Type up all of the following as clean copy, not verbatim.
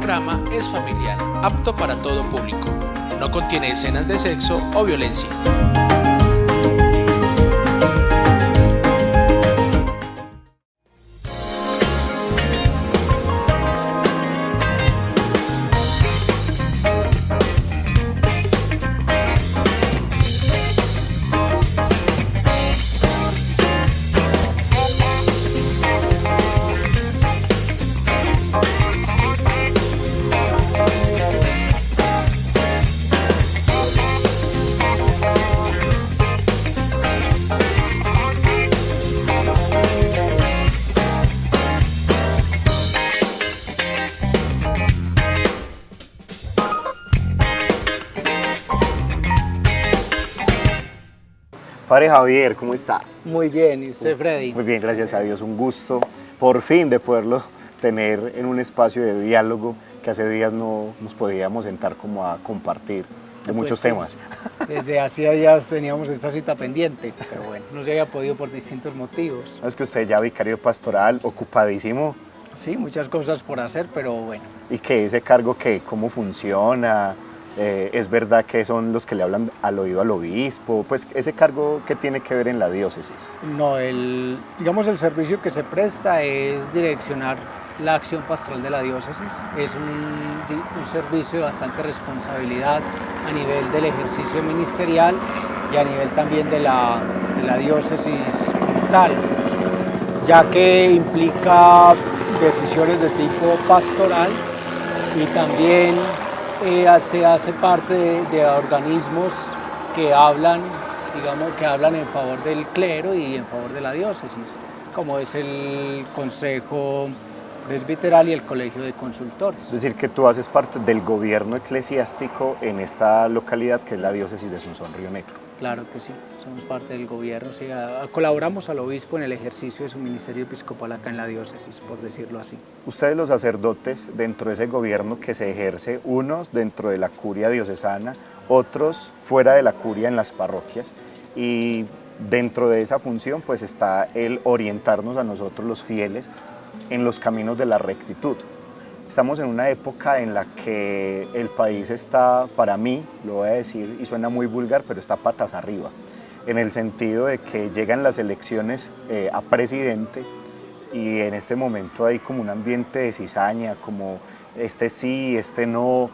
programa es familiar, apto para todo público. No contiene escenas de sexo o violencia. Padre Javier, ¿cómo está? Muy bien, ¿y usted, Freddy? Muy bien, gracias a Dios, un gusto por fin de poderlo tener en un espacio de diálogo que hace días no nos podíamos sentar como a compartir de muchos temas. Desde hacía días teníamos esta cita pendiente, pero bueno, no se había podido por distintos motivos. Es que usted ya vicario pastoral, ocupadísimo. Sí, muchas cosas por hacer, pero bueno. ¿Y qué? ¿Ese cargo qué? ¿Cómo funciona? ¿Es verdad que son los que le hablan al oído al obispo? Pues ese cargo, ¿qué tiene que ver en la diócesis? No, digamos el servicio que se presta es direccionar la acción pastoral de la diócesis. Es un servicio de bastante responsabilidad a nivel del ejercicio ministerial y a nivel también de la diócesis como tal, ya que implica decisiones de tipo pastoral y también se hace parte de organismos que hablan, digamos, que hablan en favor del clero y en favor de la diócesis, como es el Consejo Presbiteral y el Colegio de Consultores. Es decir, que tú haces parte del gobierno eclesiástico en esta localidad que es la diócesis de Sonsón-Río Negro. Claro que sí, somos parte del gobierno, sí, colaboramos al obispo en el ejercicio de su ministerio episcopal acá en la diócesis, por decirlo así. Ustedes los sacerdotes dentro de ese gobierno que se ejerce, unos dentro de la curia diocesana, otros fuera de la curia en las parroquias, y dentro de esa función pues está el orientarnos a nosotros los fieles en los caminos de la rectitud. Estamos en una época en la que el país está, para mí, lo voy a decir y suena muy vulgar, pero está patas arriba, en el sentido de que llegan las elecciones a presidente y en este momento hay como un ambiente de cizaña, como este sí, este no,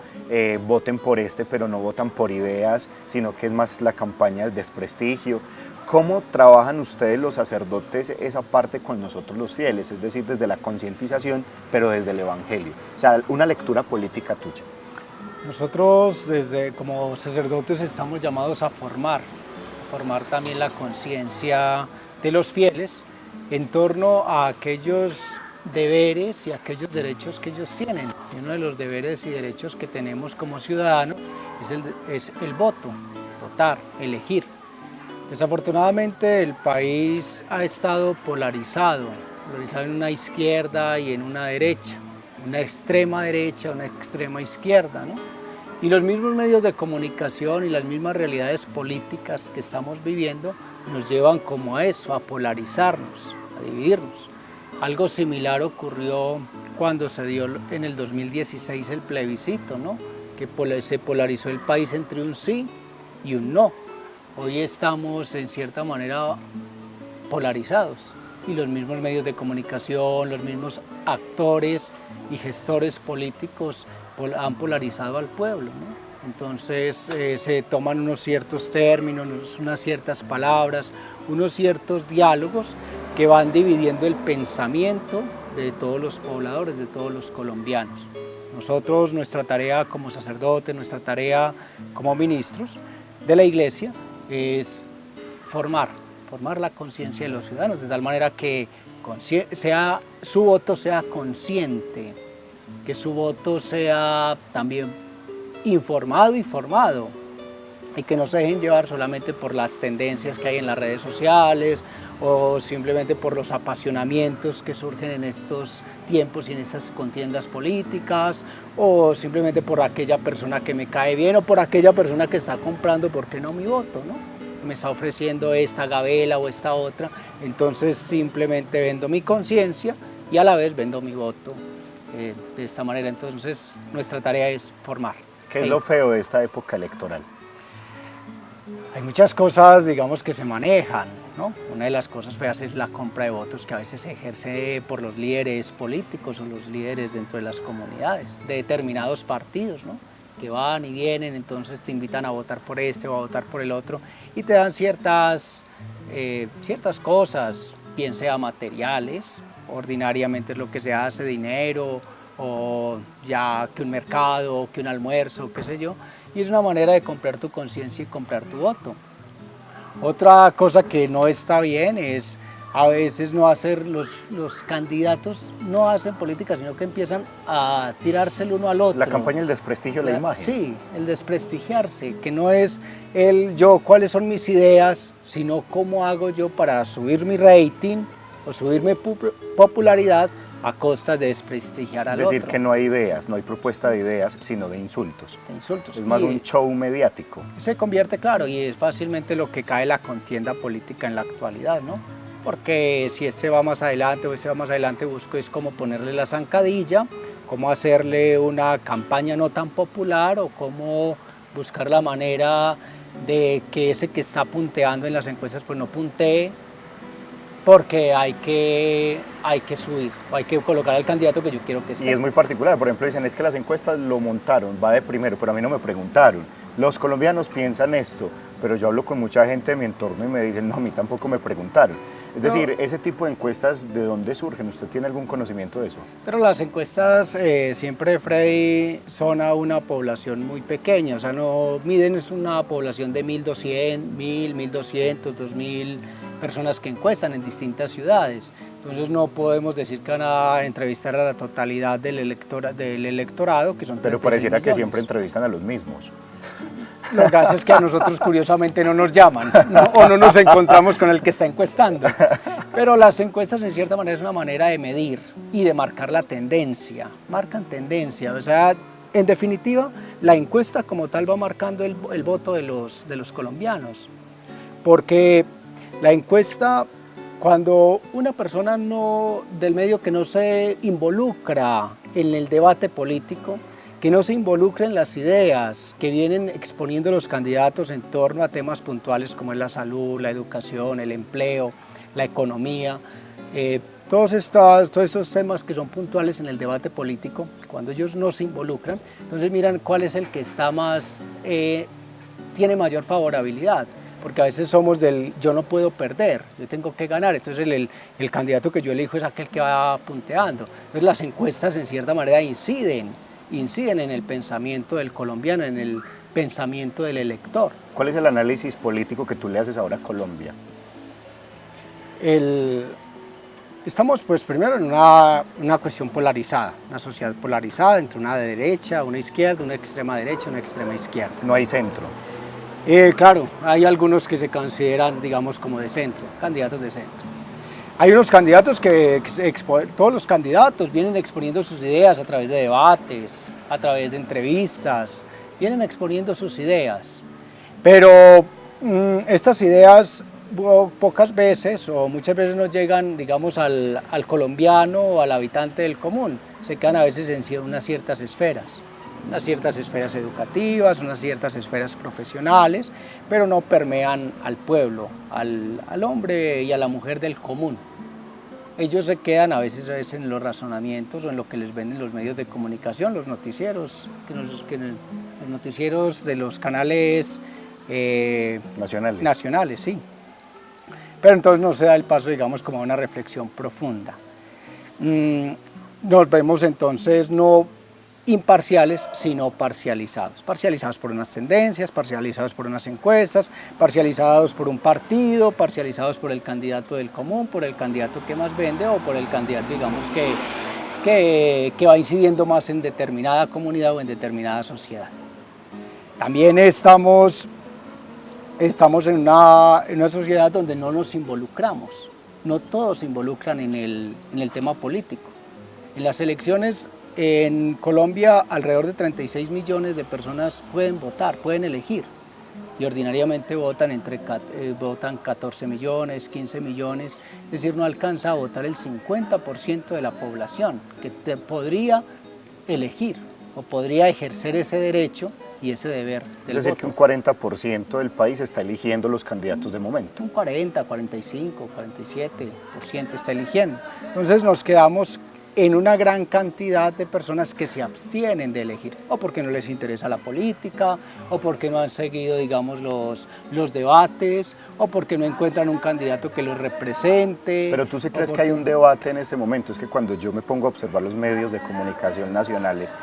voten por este pero no votan por ideas, sino que es más la campaña del desprestigio. ¿Cómo trabajan ustedes los sacerdotes esa parte con nosotros los fieles? Es decir, desde la concientización, pero desde el Evangelio. O sea, una lectura política tuya. Nosotros, como sacerdotes, estamos llamados a formar también la conciencia de los fieles en torno a aquellos deberes y aquellos derechos que ellos tienen. Y uno de los deberes y derechos que tenemos como ciudadanos es el voto, votar, elegir. Desafortunadamente el país ha estado polarizado en una izquierda y en una derecha, una extrema derecha, una extrema izquierda, ¿no? Y los mismos medios de comunicación y las mismas realidades políticas que estamos viviendo nos llevan como a eso, a polarizarnos, a dividirnos. Algo similar ocurrió cuando se dio en el 2016 el plebiscito, ¿no? Que se polarizó el país entre un sí y un no. Hoy estamos en cierta manera polarizados y los mismos medios de comunicación, los mismos actores y gestores políticos han polarizado al pueblo, ¿no? Entonces se toman unos ciertos términos, unas ciertas palabras, unos ciertos diálogos que van dividiendo el pensamiento de todos los pobladores, de todos los colombianos. Nosotros, nuestra tarea como sacerdotes, nuestra tarea como ministros de la Iglesia es formar la conciencia de los ciudadanos, de tal manera que su voto sea consciente, que su voto sea también informado y formado, y que no se dejen llevar solamente por las tendencias que hay en las redes sociales o simplemente por los apasionamientos que surgen en estos tiempos y en estas contiendas políticas, o simplemente por aquella persona que me cae bien o por aquella persona que está comprando, ¿por qué no mi voto, no? Me está ofreciendo esta gabela o esta otra, entonces simplemente vendo mi conciencia y a la vez vendo mi voto de esta manera. Entonces, nuestra tarea es formar. ¿Qué es lo feo de esta época electoral? Hay muchas cosas, digamos, que se manejan, ¿no? Una de las cosas feas es la compra de votos que a veces se ejerce por los líderes políticos o los líderes dentro de las comunidades, de determinados partidos, ¿no? Que van y vienen, entonces te invitan a votar por este o a votar por el otro y te dan ciertas cosas, bien sea materiales, ordinariamente es lo que se hace, dinero o ya que un mercado, que un almuerzo, qué sé yo, y es una manera de comprar tu conciencia y comprar tu voto. Otra cosa que no está bien es a veces no hacer, los candidatos no hacen política, sino que empiezan a tirarse el uno al otro. La campaña, el desprestigio de la imagen. Sí, el desprestigiarse, que no es el yo, cuáles son mis ideas, sino cómo hago yo para subir mi rating o subir mi popularidad a costa de desprestigiar al otro. Es decir, que no hay ideas, no hay propuesta de ideas, sino de insultos. De insultos. Es más un show mediático. Se convierte, claro, y es fácilmente lo que cae la contienda política en la actualidad, ¿no? Porque si este va más adelante o este va más adelante, busco es cómo ponerle la zancadilla, cómo hacerle una campaña no tan popular o cómo buscar la manera de que ese que está punteando en las encuestas pues no puntee, porque hay que subir, hay que colocar al candidato que yo quiero que esté. Y es muy particular, por ejemplo, dicen es que las encuestas lo montaron, va de primero, pero a mí no me preguntaron. Los colombianos piensan esto, pero yo hablo con mucha gente de mi entorno y me dicen, no, a mí tampoco me preguntaron. Es decir, ese tipo de encuestas, ¿de dónde surgen? ¿Usted tiene algún conocimiento de eso? Pero las encuestas siempre, Freddy, son a una población muy pequeña, o sea, no miden, es una población de 1.200, 1.200, 2.000 personas que encuestan en distintas ciudades. Entonces no podemos decir que van a entrevistar a la totalidad del electorado, que son 36 Pero pareciera millones. que siempre entrevistan a los mismos. Lo que pasa es que a nosotros curiosamente no nos llaman, ¿no? O no nos encontramos con el que está encuestando. Pero las encuestas en cierta manera es una manera de medir y de marcar la tendencia, marcan tendencia, o sea, en definitiva la encuesta como tal va marcando el voto de los colombianos, porque la encuesta, cuando una persona del medio que no se involucra en el debate político, que no se involucra en las ideas que vienen exponiendo los candidatos en torno a temas puntuales como es la salud, la educación, el empleo, la economía, todos estos temas que son puntuales en el debate político, cuando ellos no se involucran, entonces miran cuál es el que está más, tiene mayor favorabilidad. Porque a veces somos del yo no puedo perder, yo tengo que ganar, entonces el candidato que yo elijo es aquel que va punteando. Entonces las encuestas en cierta manera inciden en el pensamiento del colombiano, en el pensamiento del elector. ¿Cuál es el análisis político que tú le haces ahora a Colombia? Estamos pues primero en una cuestión polarizada, una sociedad polarizada entre una derecha, una izquierda, una extrema derecha, una extrema izquierda. No hay centro. Claro, hay algunos que se consideran, digamos, como de centro, candidatos de centro. Hay unos candidatos todos los candidatos vienen exponiendo sus ideas a través de debates, a través de entrevistas, vienen exponiendo sus ideas. Pero estas ideas pocas veces o muchas veces no llegan, digamos, al colombiano o al habitante del común, se quedan a veces en unas ciertas esferas educativas, unas ciertas esferas profesionales, pero no permean al pueblo, al hombre y a la mujer del común. Ellos se quedan a veces en los razonamientos o en lo que les venden los medios de comunicación, los noticieros, los noticieros de los canales nacionales, sí. Pero entonces no se da el paso, digamos, como a una reflexión profunda. Nos vemos entonces no imparciales, sino parcializados. Parcializados por unas tendencias, parcializados por unas encuestas, parcializados por un partido, parcializados por el candidato del común, por el candidato que más vende o por el candidato, digamos, que va incidiendo más en determinada comunidad o en determinada sociedad. También estamos en una sociedad donde no nos involucramos, no todos se involucran en el tema político. En las elecciones en Colombia alrededor de 36 millones de personas pueden votar, pueden elegir, y ordinariamente votan, votan 14 millones, 15 millones, es decir, no alcanza a votar el 50% de la población que podría elegir o podría ejercer ese derecho y ese deber del Es decir, voto. que un 40% del país está eligiendo los candidatos de momento. Un 40, 45, 47% está eligiendo. Entonces nos quedamos en una gran cantidad de personas que se abstienen de elegir, o porque no les interesa la política, o porque no han seguido, digamos, los debates, o porque no encuentran un candidato que los represente. Pero tú sí crees que hay un debate en este momento. Es que cuando yo me pongo a observar los medios de comunicación nacionales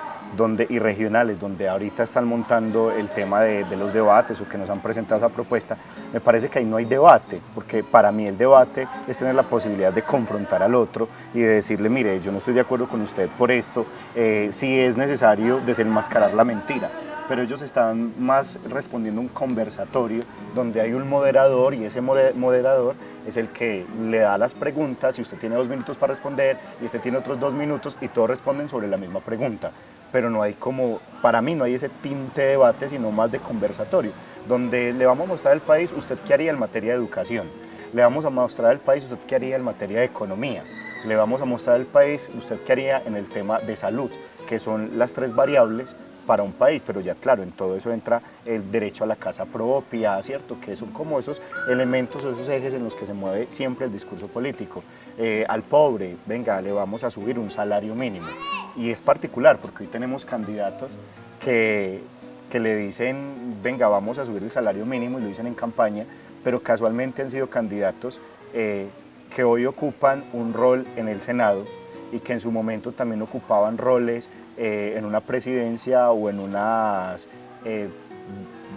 y regionales, donde ahorita están montando el tema de los debates o que nos han presentado esa propuesta, me parece que ahí no hay debate, porque para mí el debate es tener la posibilidad de confrontar al otro y de decirle, mire, yo no estoy de acuerdo con usted por esto, si es necesario desenmascarar la mentira. Pero ellos están más respondiendo un conversatorio donde hay un moderador y ese moderador es el que le da las preguntas y usted tiene 2 minutos para responder y usted tiene otros 2 minutos y todos responden sobre la misma pregunta. Pero no hay para mí no hay ese tinte de debate, sino más de conversatorio, donde le vamos a mostrar al país usted qué haría en materia de educación, le vamos a mostrar al país usted qué haría en materia de economía, le vamos a mostrar al país usted qué haría en el tema de salud, que son las 3 variables para un país, pero ya claro, en todo eso entra el derecho a la casa propia, ¿cierto? Que son como esos elementos, esos ejes en los que se mueve siempre el discurso político. Al pobre, venga, le vamos a subir un salario mínimo. Y es particular, porque hoy tenemos candidatos que le dicen, venga, vamos a subir el salario mínimo, y lo dicen en campaña, pero casualmente han sido candidatos que hoy ocupan un rol en el Senado, y que en su momento también ocupaban roles en una presidencia o en unas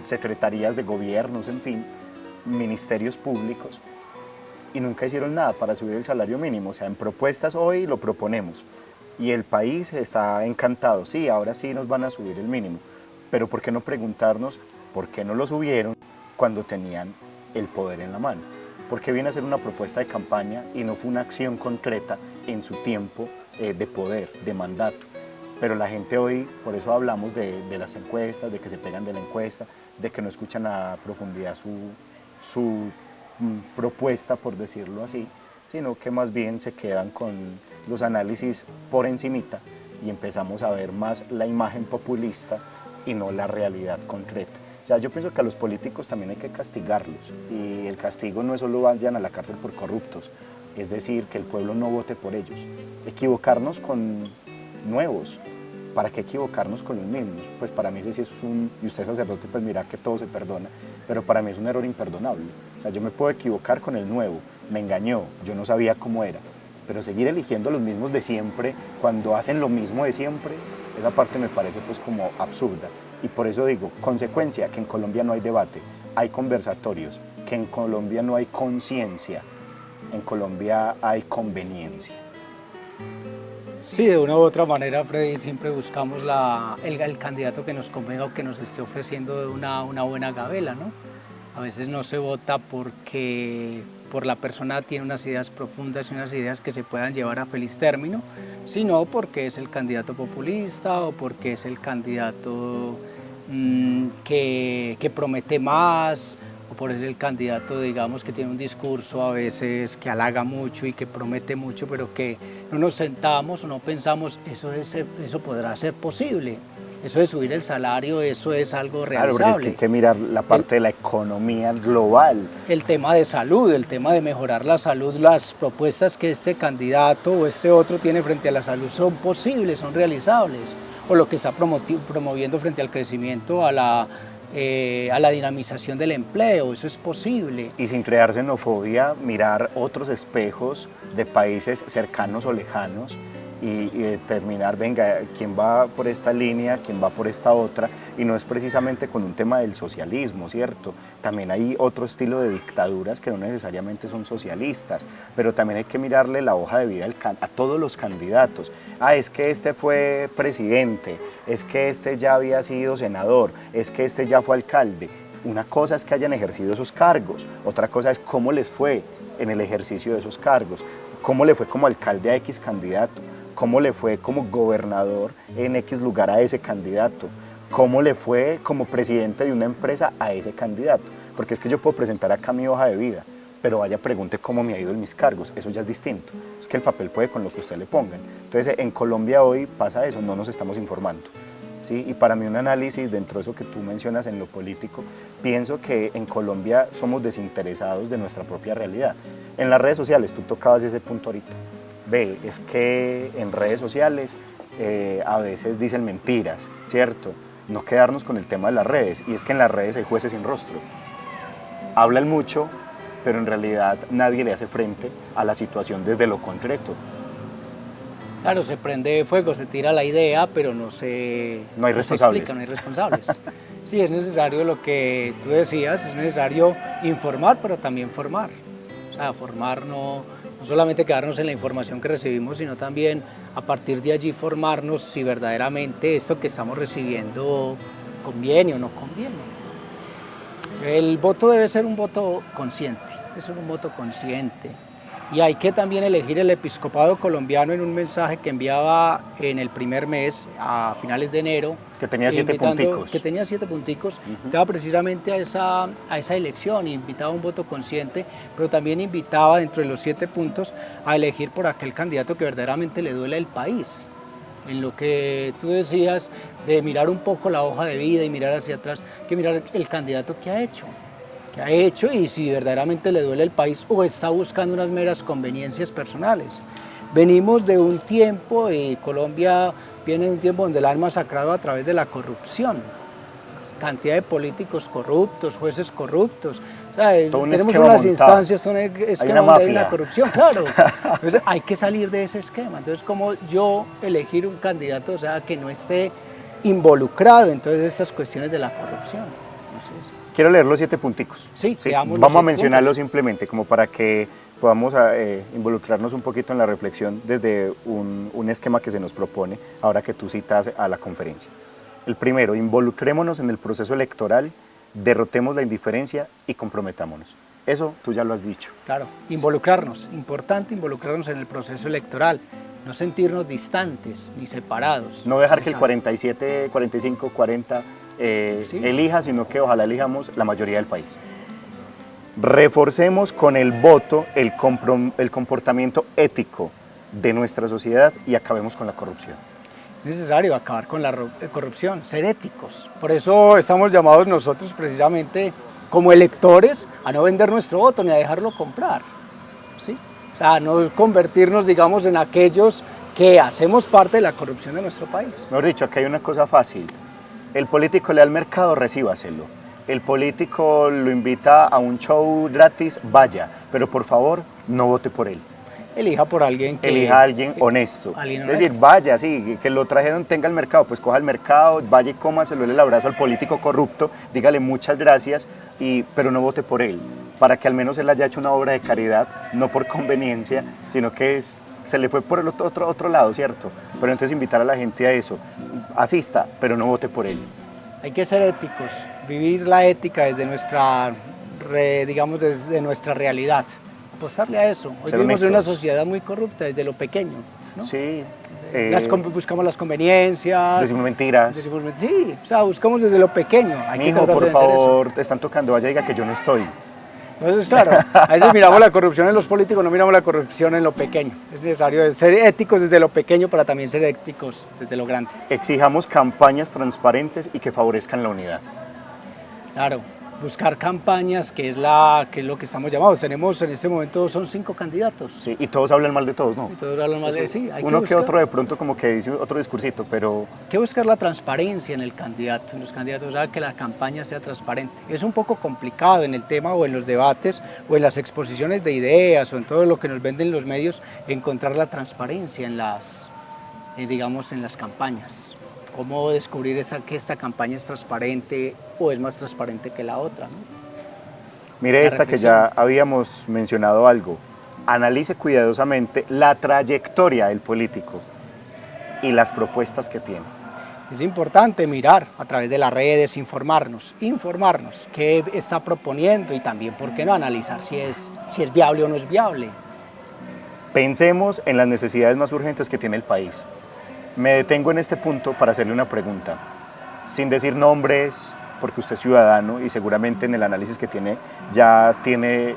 secretarías de gobiernos, en fin, ministerios públicos, y nunca hicieron nada para subir el salario mínimo. O sea, en propuestas hoy lo proponemos y el país está encantado, sí, ahora sí nos van a subir el mínimo, pero ¿por qué no preguntarnos por qué no lo subieron cuando tenían el poder en la mano? Porque viene a ser una propuesta de campaña y no fue una acción concreta en su tiempo de poder, de mandato. Pero la gente hoy, por eso hablamos de las encuestas, de que se pegan de la encuesta, de que no escuchan a profundidad su propuesta, por decirlo así, sino que más bien se quedan con los análisis por encimita y empezamos a ver más la imagen populista y no la realidad concreta. O sea, yo pienso que a los políticos también hay que castigarlos, y el castigo no es solo vayan a la cárcel por corruptos, es decir, que el pueblo no vote por ellos. Equivocarnos con nuevos, ¿para qué equivocarnos con los mismos? Pues para mí ese sí es y usted sacerdote, pues mira que todo se perdona, pero para mí es un error imperdonable. O sea, yo me puedo equivocar con el nuevo, me engañó, yo no sabía cómo era, pero seguir eligiendo los mismos de siempre, cuando hacen lo mismo de siempre, esa parte me parece pues como absurda. Y por eso digo, consecuencia, que en Colombia no hay debate, hay conversatorios, que en Colombia no hay conciencia, en Colombia hay conveniencia. Sí, de una u otra manera, Freddy, siempre buscamos el candidato que nos convenga o que nos esté ofreciendo una buena gabela, ¿no? A veces no se vota porque por la persona tiene unas ideas profundas y unas ideas que se puedan llevar a feliz término, sino porque es el candidato populista o porque es el candidato que promete más, o por ser el candidato, digamos, que tiene un discurso a veces que halaga mucho y que promete mucho, pero que no nos sentamos o no pensamos, eso podrá ser posible, eso de subir el salario, eso es algo realizable. Claro, porque es que hay que mirar la parte de la economía global. El tema de salud, el tema de mejorar la salud, las propuestas que este candidato o este otro tiene frente a la salud son posibles, son realizables, o lo que está promoviendo frente al crecimiento, a la dinamización del empleo, eso es posible. Y sin crear xenofobia, mirar otros espejos de países cercanos o lejanos y determinar, venga, quién va por esta línea, quién va por esta otra, y no es precisamente con un tema del socialismo, ¿cierto? También hay otro estilo de dictaduras que no necesariamente son socialistas, pero también hay que mirarle la hoja de vida a todos los candidatos. Ah, es que este fue presidente, es que este ya había sido senador, es que este ya fue alcalde. Una cosa es que hayan ejercido esos cargos, otra cosa es cómo les fue en el ejercicio de esos cargos, cómo le fue como alcalde a X candidato, cómo le fue como gobernador en X lugar a ese candidato, cómo le fue como presidente de una empresa a ese candidato. Porque es que yo puedo presentar acá mi hoja de vida, pero vaya, pregunte cómo me ha ido en mis cargos, eso ya es distinto. Es que el papel puede con lo que usted le pongan. Entonces, en Colombia hoy pasa eso, no nos estamos informando. ¿Sí? Y para mí un análisis dentro de eso que tú mencionas en lo político, pienso que en Colombia somos desinteresados de nuestra propia realidad. En las redes sociales, tú tocabas ese punto ahorita. Ve, es que en redes sociales a veces dicen mentiras, ¿cierto? No quedarnos con el tema de las redes, y es que en las redes hay jueces sin rostro. Hablan mucho, pero en realidad nadie le hace frente a la situación desde lo concreto. Claro, se prende fuego, se tira la idea, pero no hay responsables. explica, no hay responsables. Sí, es necesario lo que tú decías, es necesario informar, pero también formar. O sea, formar no solamente quedarnos en la información que recibimos, sino también a partir de allí formarnos si verdaderamente esto que estamos recibiendo conviene o no conviene. El voto debe ser un voto consciente, debe ser un voto consciente. Y hay que también elegir el episcopado colombiano en un mensaje que enviaba en el primer mes, a finales de enero. Que tenía 7 punticos. Que tenía 7 punticos, invitaba precisamente a esa elección, invitaba a un voto consciente, pero también invitaba dentro de los 7 puntos a elegir por aquel candidato que verdaderamente le duele al país. En lo que tú decías de mirar un poco la hoja de vida y mirar hacia atrás, que mirar el candidato que ha hecho y si verdaderamente le duele el país o está buscando unas meras conveniencias personales. Venimos de un tiempo, Colombia viene de un tiempo donde la han masacrado a través de la corrupción, cantidad de políticos corruptos, jueces corruptos. O sea, tenemos unas instancias, un esquema donde hay una corrupción, claro. Entonces hay que salir de ese esquema. Entonces, como yo elegir un candidato, o sea, que no esté involucrado en todas estas cuestiones de la corrupción. Entonces, quiero leer los 7 punticos. Sí, vamos a mencionarlos simplemente como para que podamos involucrarnos un poquito en la reflexión desde un esquema que se nos propone ahora que tú citas a la conferencia. El primero, involucrémonos en el proceso electoral, derrotemos la indiferencia y comprometámonos. Eso tú ya lo has dicho. Claro, involucrarnos, importante involucrarnos en el proceso electoral, no sentirnos distantes ni separados. No dejar que el 47, 45, 40 elija, sino que ojalá elijamos la mayoría del país. Reforcemos con el voto el comportamiento ético de nuestra sociedad y acabemos con la corrupción. Es necesario acabar con la corrupción, ser éticos. Por eso estamos llamados nosotros precisamente como electores a no vender nuestro voto ni a dejarlo comprar. ¿Sí? O sea, no convertirnos, digamos, en aquellos que hacemos parte de la corrupción de nuestro país. Mejor dicho, aquí hay una cosa fácil. El político le da al mercado, recíbaselo. El político lo invita a un show gratis, vaya, pero por favor, no vote por él. Elija por alguien que... Elija a alguien honesto. Alguien es decir, vaya, sí, que lo trajeron, tenga el mercado, pues coja el mercado, vaya y cómaselo, le el abrazo al político corrupto, dígale muchas gracias, pero no vote por él, para que al menos él haya hecho una obra de caridad, no por conveniencia, sino que se le fue por el otro lado, ¿cierto? Pero entonces invitar a la gente a eso, asista, pero no vote por él. Hay que ser éticos, vivir la ética desde nuestra, digamos, desde nuestra realidad. Apostarle a eso. Hoy vivimos en una sociedad muy corrupta desde lo pequeño, ¿no? Sí. Buscamos las conveniencias. Decimos mentiras. Sí, o sea, buscamos desde lo pequeño. Mijo, por favor, te están tocando, vaya, diga que yo no estoy. Entonces, claro, a veces miramos la corrupción en los políticos, no miramos la corrupción en lo pequeño. Es necesario ser éticos desde lo pequeño para también ser éticos desde lo grande. Exijamos campañas transparentes y que favorezcan la unidad. Claro, buscar campañas, que es lo que estamos llamados. Tenemos en este momento, son 5 candidatos. Sí, y todos hablan mal de todos, ¿no? Y todos hablan mal de sí. Uno que otro de pronto como que dice otro discursito, pero... Hay que buscar la transparencia en el candidato, en los candidatos, o sea, que la campaña sea transparente. Es un poco complicado en el tema o en los debates o en las exposiciones de ideas o en todo lo que nos venden los medios, encontrar la transparencia en digamos, en las campañas. ¿Cómo descubrir que esta campaña es transparente o es más transparente que la otra, ¿no? Mire esta que ya habíamos mencionado algo. Analice cuidadosamente la trayectoria del político y las propuestas que tiene. Es importante mirar a través de las redes, informarnos qué está proponiendo y también, ¿por qué no?, analizar si es viable o no es viable. Pensemos en las necesidades más urgentes que tiene el país. Me detengo en este punto para hacerle una pregunta. sin decir nombres, porque usted es ciudadano y seguramente en el análisis que tiene ya tiene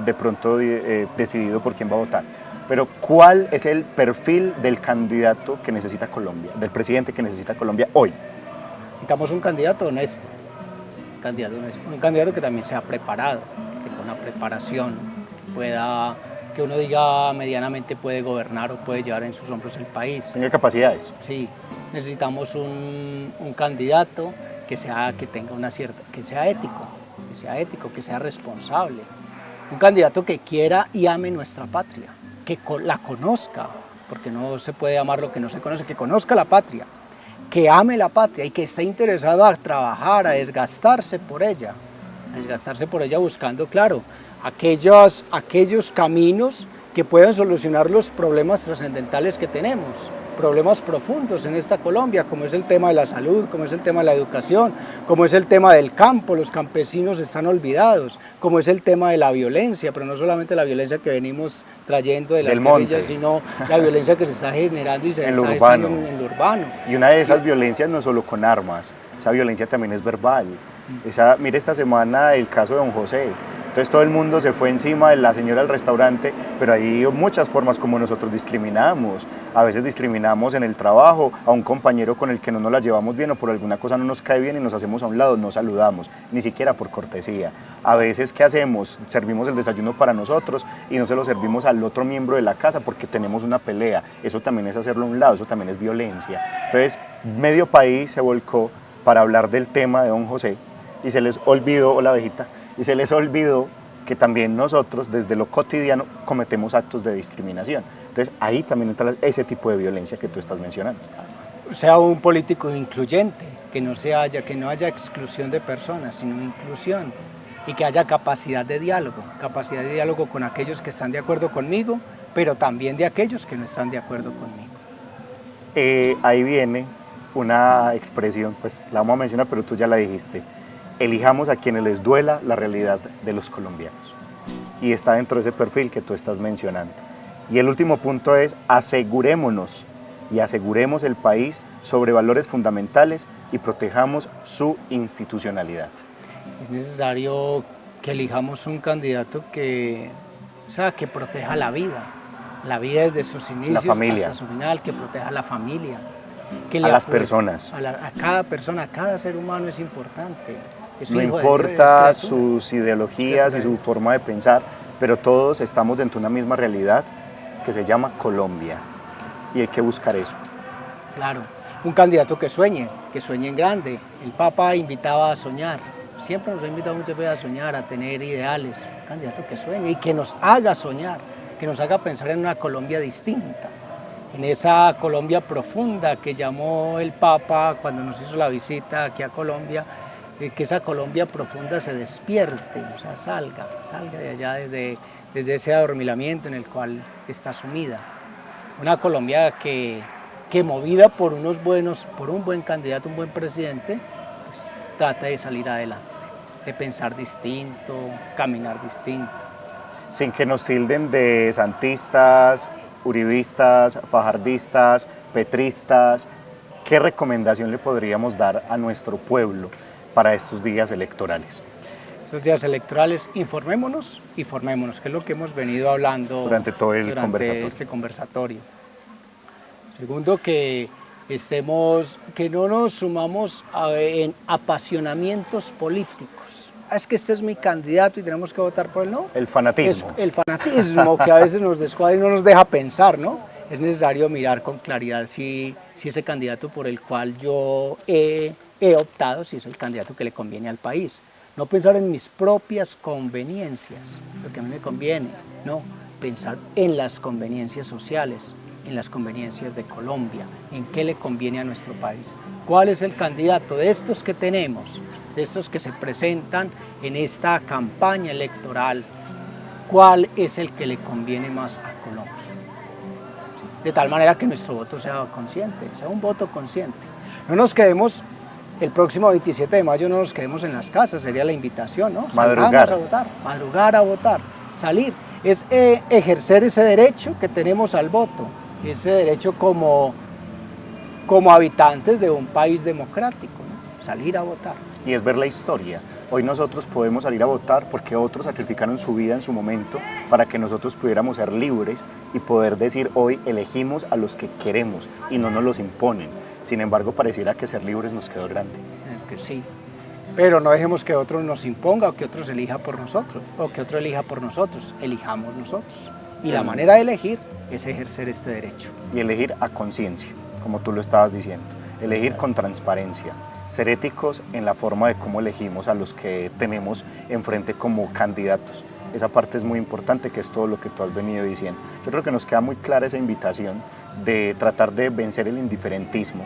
de pronto decidido por quién va a votar. Pero ¿cuál es el perfil del candidato que necesita Colombia, del presidente que necesita Colombia hoy? Necesitamos un candidato honesto, un candidato que también sea preparado, que tenga una preparación, que uno diga medianamente puede gobernar o puede llevar en sus hombros el país. Tenga capacidades. Sí, necesitamos un candidato que sea ético, que sea responsable, un candidato que quiera y ame nuestra patria, que la conozca, porque no se puede amar lo que no se conoce, que conozca la patria, que ame la patria y que esté interesado a trabajar, a desgastarse por ella buscando, claro, aquellos caminos que puedan solucionar los problemas trascendentales que tenemos, problemas profundos en esta Colombia, como es el tema de la salud, como es el tema de la educación, como es el tema del campo, los campesinos están olvidados, como es el tema de la violencia, pero no solamente la violencia que venimos trayendo de las guerrillas, sino la violencia que se está generando y se está gestando en lo urbano. Y una de esas violencias no solo con armas, esa violencia también es verbal. Mire esta semana el caso de don José. Entonces todo el mundo se fue encima de la señora del restaurante, pero hay muchas formas como nosotros discriminamos. A veces discriminamos en el trabajo a un compañero con el que no nos la llevamos bien o por alguna cosa no nos cae bien y nos hacemos a un lado, no saludamos, ni siquiera por cortesía. A veces, ¿qué hacemos? Servimos el desayuno para nosotros y no se lo servimos al otro miembro de la casa porque tenemos una pelea. Eso también es hacerlo a un lado, eso también es violencia. Entonces, medio país se volcó para hablar del tema de don José y se les olvidó, o la abejita, y se les olvidó que también nosotros desde lo cotidiano cometemos actos de discriminación. Entonces ahí también entra ese tipo de violencia que tú estás mencionando. Sea un político incluyente, que no haya exclusión de personas, sino inclusión, y que haya capacidad de diálogo con aquellos que están de acuerdo conmigo, pero también de aquellos que no están de acuerdo conmigo. Ahí viene una expresión, pues la vamos a mencionar, pero tú ya la dijiste. Elijamos a quienes les duela la realidad de los colombianos. Y está dentro de ese perfil que tú estás mencionando. Y el último punto es asegurémonos y aseguremos el país sobre valores fundamentales y protejamos su institucionalidad. Es necesario que elijamos un candidato que proteja la vida desde sus inicios hasta su final, que proteja la familia. Las personas. A cada persona, a cada ser humano es importante. No importa sus ideologías y su forma de pensar, pero todos estamos dentro de una misma realidad que se llama Colombia y hay que buscar eso. Claro, un candidato que sueñe en grande. El Papa invitaba a soñar, siempre nos ha invitado muchas veces a soñar, a tener ideales. Un candidato que sueñe y que nos haga soñar, que nos haga pensar en una Colombia distinta, en esa Colombia profunda que llamó el Papa cuando nos hizo la visita aquí a Colombia, que esa Colombia profunda se despierte, o sea, salga de allá desde ese adormilamiento en el cual está sumida. Una Colombia que movida por un buen candidato, un buen presidente, pues, trata de salir adelante, de pensar distinto, caminar distinto. Sin que nos tilden de santistas, uribistas, fajardistas, petristas, ¿qué recomendación le podríamos dar a nuestro pueblo para estos días electorales? Estos días electorales, informémonos y formémonos, que es lo que hemos venido hablando durante todo este conversatorio. Segundo, que no nos sumamos en apasionamientos políticos. Es que este es mi candidato y tenemos que votar por él, ¿no? El fanatismo. El fanatismo que a veces nos descuadra y no nos deja pensar, ¿no? Es necesario mirar con claridad si ese candidato por el cual yo he optado, si es el candidato que le conviene al país. No pensar en mis propias conveniencias, lo que a mí me conviene, no, pensar en las conveniencias sociales, en las conveniencias de Colombia, en qué le conviene a nuestro país. ¿Cuál es el candidato de estos que tenemos, de estos que se presentan en esta campaña electoral? ¿Cuál es el que le conviene más a Colombia? De tal manera que nuestro voto sea consciente, sea un voto consciente. No nos quedemos, el próximo 27 de mayo no nos quedemos en las casas, sería la invitación, ¿no? Madrugar a votar, salir. Es ejercer ese derecho que tenemos al voto, ese derecho como habitantes de un país democrático, ¿no? salir a votar. Y es ver la historia. Hoy nosotros podemos salir a votar porque otros sacrificaron su vida en su momento para que nosotros pudiéramos ser libres y poder decir hoy elegimos a los que queremos y no nos los imponen. Sin embargo, pareciera que ser libres nos quedó grande. Que sí, pero no dejemos que otro nos imponga o que otros elija por nosotros, o que otro elija por nosotros, elijamos nosotros. Y la manera de elegir es ejercer este derecho. Y elegir a conciencia, como tú lo estabas diciendo, elegir con transparencia, ser éticos en la forma de cómo elegimos a los que tenemos enfrente como candidatos. Esa parte es muy importante, que es todo lo que tú has venido diciendo. Yo creo que nos queda muy clara esa invitación de tratar de vencer el indiferentismo,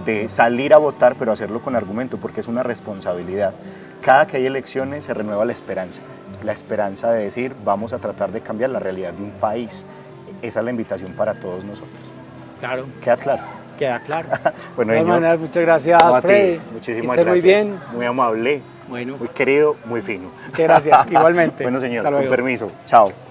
de salir a votar, pero hacerlo con argumento, porque es una responsabilidad. Cada que hay elecciones se renueva la esperanza de decir vamos a tratar de cambiar la realidad de un país. Esa es la invitación para todos nosotros. Claro. ¿Queda claro? Queda claro. Bueno, De todas maneras, muchas gracias, no, a ti. Freddy. Muchísimas Esté gracias. muy bien. Muy amable, Bueno, muy querido, muy fino. muchas gracias. Igualmente. Bueno, señor, Hasta con luego. permiso. Chao.